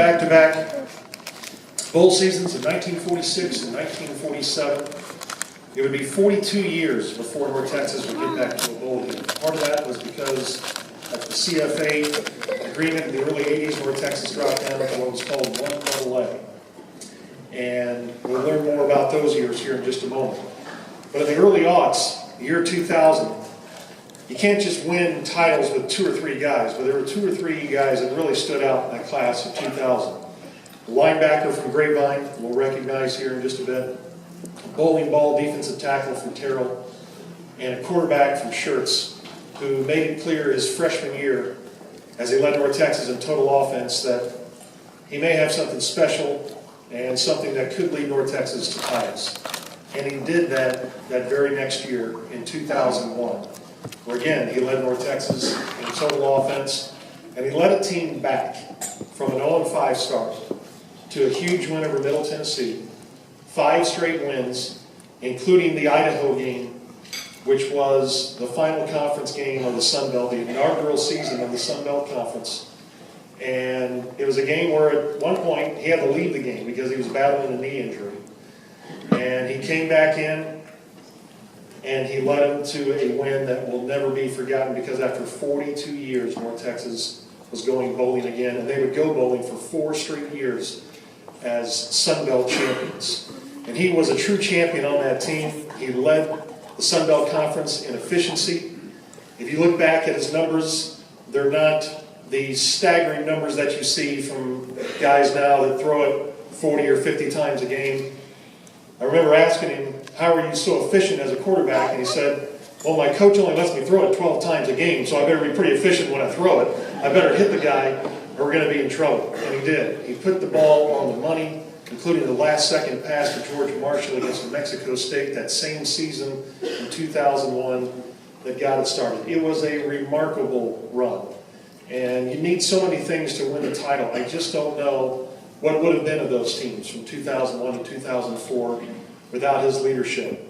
Back-to-back bowl seasons in 1946 and 1947. It would be 42 years before North Texas would get back to a bowl game. Part of that was because of the CFA agreement in the early 80s, North Texas dropped down to what was called 1AA. And we'll learn more about those years here in just a moment. But in the early aughts, the year 2000, you can't just win titles with 2 or 3 guys, but there were 2 or 3 guys that really stood out in that class of 2000. A linebacker from Grapevine, we'll recognize here in just a bit. A bowling ball defensive tackle from Terrell, and a quarterback from Schertz, who made it clear his freshman year, as he led North Texas in total offense, that he may have something special and something that could lead North Texas to titles. And he did that very next year in 2001. Where again, he led North Texas in total offense, and he led a team back from an 0-5 start to a huge win over Middle Tennessee, 5 straight wins, including the Idaho game, which was the final conference game of the Sun Belt, the inaugural season of the Sun Belt Conference. And it was a game where at one point he had to leave the game because he was battling a knee injury. And he came back in, and he led them to a win that will never be forgotten, because after 42 years, North Texas was going bowling again, and they would go bowling for 4 straight years as Sun Belt champions. And he was a true champion on that team. He led the Sun Belt Conference in efficiency. If you look back at his numbers, they're not the staggering numbers that you see from guys now that throw it 40 or 50 times a game. I remember asking him, how are you so efficient as a quarterback? And he said, well, my coach only lets me throw it 12 times a game, so I better be pretty efficient when I throw it. I better hit the guy or we're going to be in trouble. And he did. He put the ball on the money, including the last-second pass to George Marshall against New Mexico State that same season in 2001 that got it started. It was a remarkable run. And you need so many things to win the title. I just don't know what it would have been of those teams from 2001 to 2004 without his leadership.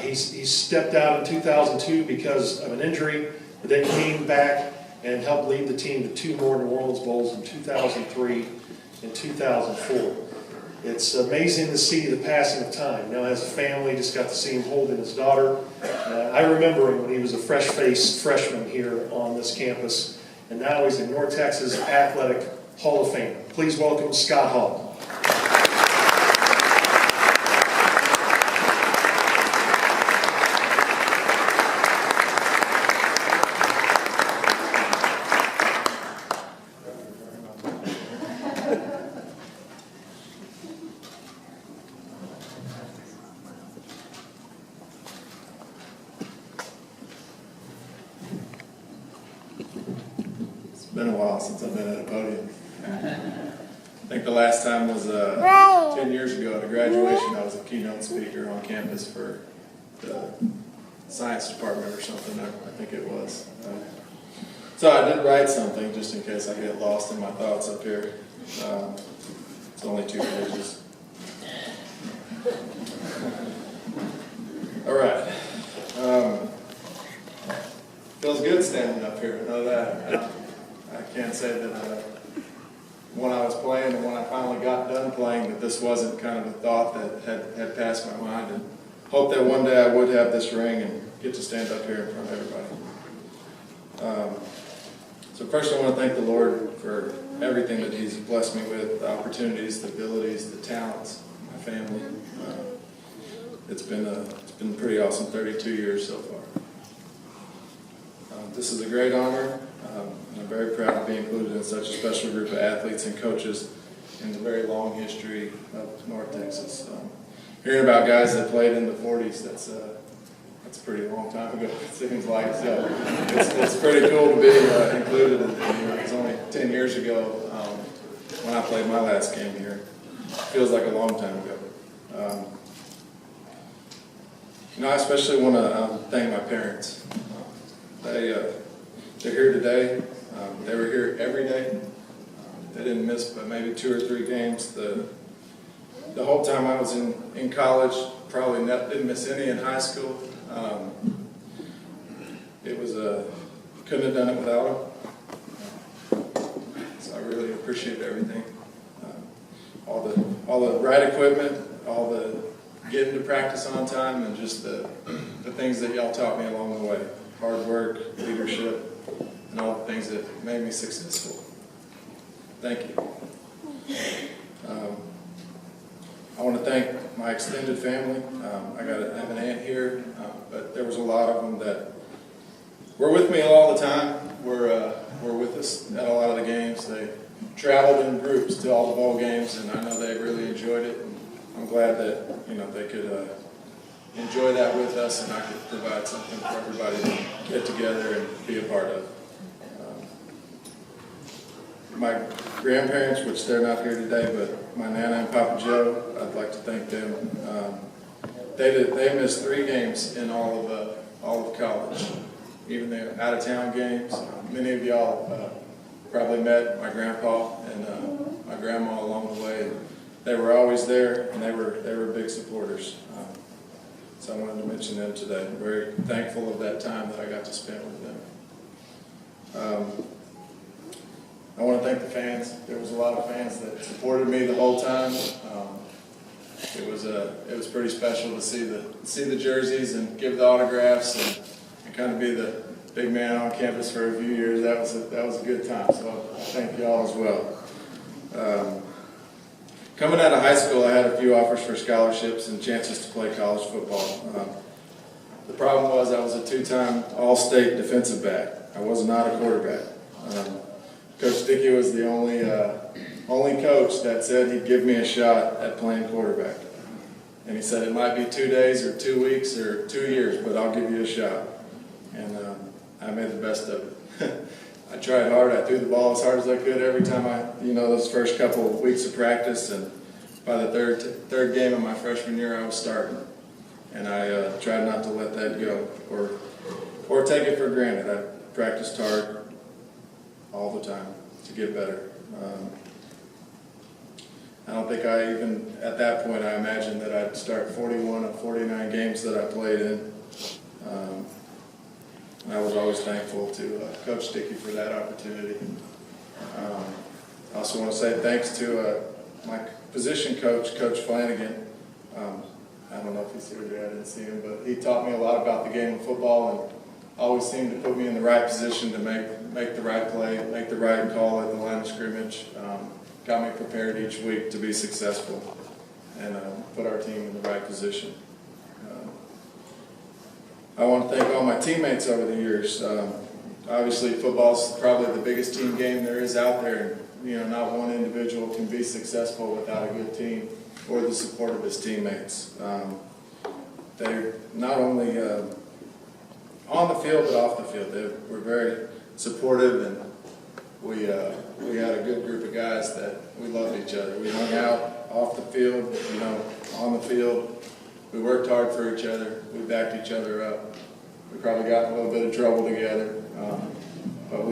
He stepped out in 2002 because of an injury, but then came back and helped lead the team to 2 more New Orleans Bowls in 2003 and 2004. It's amazing to see the passing of time. Now, as a family, just got to see him holding his daughter. I remember him when he was a fresh-faced freshman here on this campus, and now he's a North Texas Athletic Hall of Fame. Please welcome Scott Hall. It's been a while since I've been at a podium. I think the last time was 10 years ago at a graduation. I was a keynote speaker on campus for the science department or something, I think it was. So I did write something just in case I get lost in my thoughts up here. It's only 2 pages. All right. Feels good standing up here, I know that. I can't say that when I was playing and when I finally got done playing that this wasn't kind of a thought that had passed my mind, and hope that one day I would have this ring and get to stand up here in front of everybody. So first I want to thank the Lord for everything that He's blessed me with, the opportunities, the abilities, the talents, my family. It's been pretty awesome 32 years so far. This is a great honor, and I'm very proud to be included in such a special group of athletes and coaches in the very long history of North Texas. Hearing about guys that played in the 40s, that's a pretty long time ago, it seems like. So it's pretty cool to be included in it. It was only 10 years ago when I played my last game here. Feels like a long time ago. I especially want to thank my parents. They're here today. They were here every day. They didn't miss but maybe 2 or 3 games. The whole time I was in college, probably didn't miss any in high school. It was couldn't have done it without them. So I really appreciate everything. All the right equipment, all the getting to practice on time, and just the things that y'all taught me along the way. Hard work, leadership, and all the things that made me successful. Thank you. I want to thank my extended family. I have an aunt here, but there was a lot of them that were with me all the time. Were with us at a lot of the games. They traveled in groups to all the bowl games, and I know they really enjoyed it. And I'm glad that they could enjoy that with us, and I could provide something for everybody to get together and be a part of. My grandparents, which they're not here today, but my Nana and Papa Joe, I'd like to thank them. They missed 3 games in all of college, even the out-of-town games. Many of y'all probably met my grandpa and my grandma along the way. They were always there, and they were big supporters. So I wanted to mention them today. I'm very thankful of that time that I got to spend with them. I want to thank the fans. There was a lot of fans that supported me the whole time. It was pretty special to see the jerseys and give the autographs and kind of be the big man on campus for a few years. That was a good time. So I thank you all as well. Coming out of high school, I had a few offers for scholarships and chances to play college football. The problem was I was a 2-time All-State defensive back. I was not a quarterback. Coach Dickey was the only coach that said he'd give me a shot at playing quarterback. And he said it might be 2 days or 2 weeks or 2 years, but I'll give you a shot. And I made the best of it. I tried hard. I threw the ball as hard as I could every time those first couple of weeks of practice. And by the third game of my freshman year, I was starting. And I tried not to let that go or take it for granted. I practiced hard all the time to get better. I don't think at that point, I imagined that I'd start 41 of 49 games that I played in. I was always thankful to Coach Dickey for that opportunity. I also want to say thanks to my position coach, Coach Flanagan. I don't know if he's here today, I didn't see him, but he taught me a lot about the game of football and always seemed to put me in the right position to make the right play, make the right call at the line of scrimmage. Got me prepared each week to be successful and put our team in the right position. I want to thank all my teammates over the years. Obviously, football's probably the biggest team game there is out there. Not one individual can be successful without a good team or the support of his teammates. They're not only on the field but off the field. They were very supportive, and we had a good group of guys that we loved each other. We hung out off the field, on the field. We worked hard for each other. We backed each other up. We probably got in a little bit of trouble together, but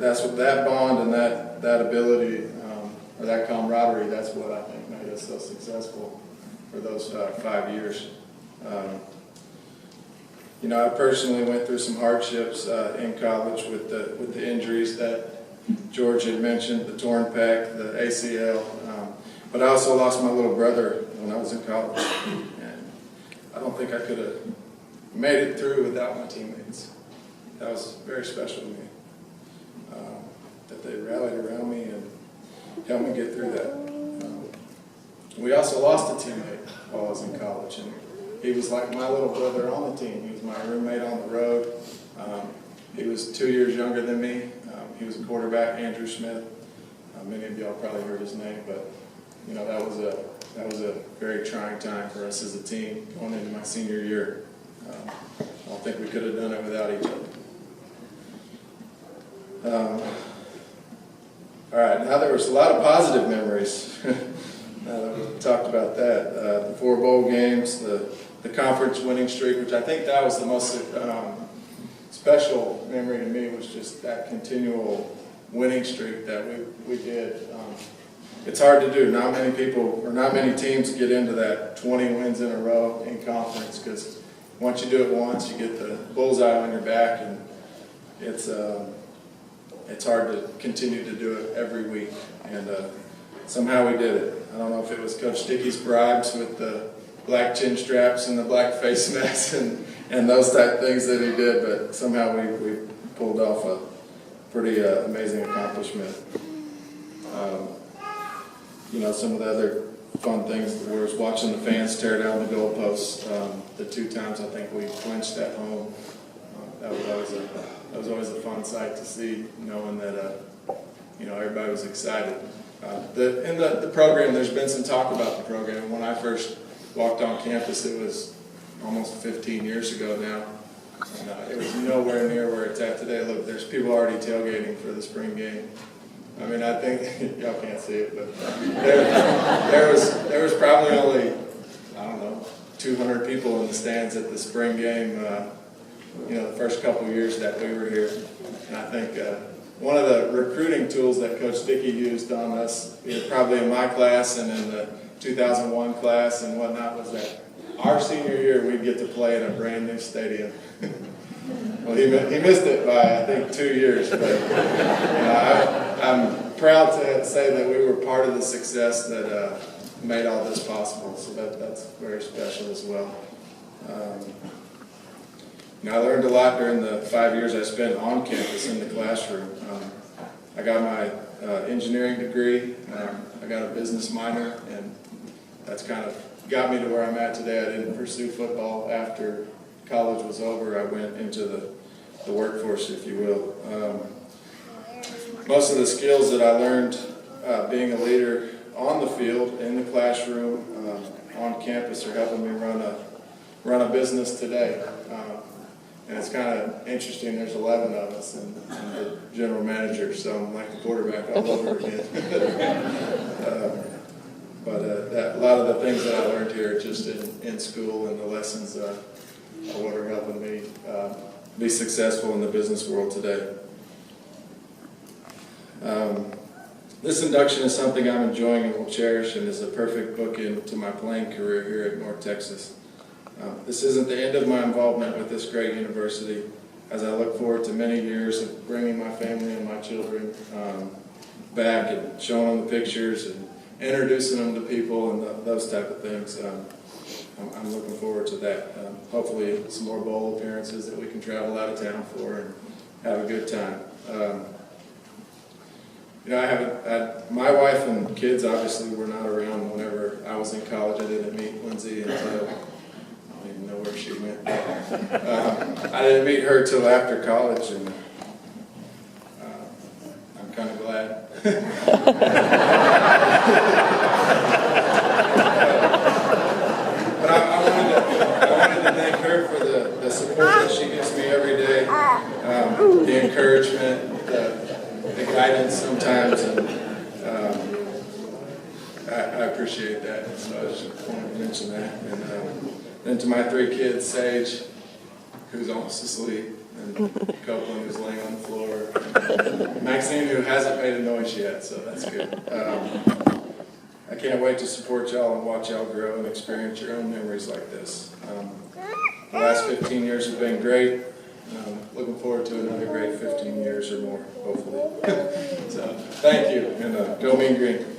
that's what that bond and that ability or that camaraderie. That's what I think made us so successful for those 5 years. I personally went through some hardships in college with the injuries that George had mentioned, the torn pec, the ACL. But I also lost my little brother when I was in college, and I don't think I could have made it through without my teammates. That was very special to me, that they rallied around me and helped me get through that. We also lost a teammate while I was in college, and he was like my little brother on the team. He was my roommate on the road. He was 2 years younger than me. He was a quarterback, Andrew Smith. Many of y'all probably heard his name, but that was a very trying time for us as a team going into my senior year. I don't think we could have done it without each other. All right, now there was a lot of positive memories. Now that we talked about that, the 4 bowl games, the conference winning streak, which I think that was the most special memory to me, was just that continual winning streak that we did. It's hard to do. Not many people or not many teams get into that 20 wins in a row in conference, because once you do it once, you get the bullseye on your back, and it's it's hard to continue to do it every week, and somehow we did it. I don't know if it was Coach Dickey's bribes with the black chin straps and the black face masks and those type things that he did, but somehow we pulled off a pretty amazing accomplishment. You know, some of the other fun things was watching the fans tear down the goalposts. The 2 times I think we clinched at home. That was always a fun sight to see, knowing that you know, everybody was excited. In the program, there's been some talk about the program. When I first walked on campus, it was almost 15 years ago now. And, it was nowhere near where it's at today. Look, there's people already tailgating for the spring game. I mean, I think y'all can't see it, but there was probably only, I don't know, 200 people in the stands at the spring game. You know, the first couple of years that we were here, and I think one of the recruiting tools that Coach Dickey used on us, probably in my class and in the 2001 class and whatnot, was that our senior year we'd get to play in a brand new stadium. Well, he missed it by, I think, 2 years, but you know, I'm proud to say that we were part of the success that made all this possible, so that's very special as well. You know, I learned a lot during the 5 years I spent on campus in the classroom. I got my engineering degree, I got a business minor, and that's kind of got me to where I'm at today. I didn't pursue football after college was over. I went into the workforce, if you will. Most of the skills that I learned being a leader on the field, in the classroom, on campus are helping me run a business today. And it's kind of interesting, there's 11 of us and the general manager, so I'm like the quarterback all over again. But a lot of the things that I learned here just in school and the lessons are what are helping me be successful in the business world today. This induction is something I'm enjoying and will cherish, and is a perfect bookend to my playing career here at North Texas. This isn't the end of my involvement with this great university, as I look forward to many years of bringing my family and my children back and showing them the pictures and introducing them to people and those type of things. I'm looking forward to that. Hopefully some more bowl appearances that we can travel out of town for and have a good time. You know, my wife and kids obviously were not around whenever I was in college. I didn't meet Lindsay until, I don't even know where she went. I didn't meet her till after college, and I'm kind of glad. But I wanted to thank her for the support that she gives me every day, the encouragement, the guidance sometimes, and I appreciate that. So I just wanted to mention that. And then to my 3 kids, Sage, who's almost asleep, and Copeland, who's laying on the floor, and Maxine, who hasn't made a noise yet, so that's good. I can't wait to support y'all and watch y'all grow and experience your own memories like this. The last 15 years have been great. Looking forward to another great 15 years or more, hopefully. So, thank you, and go Mean Green.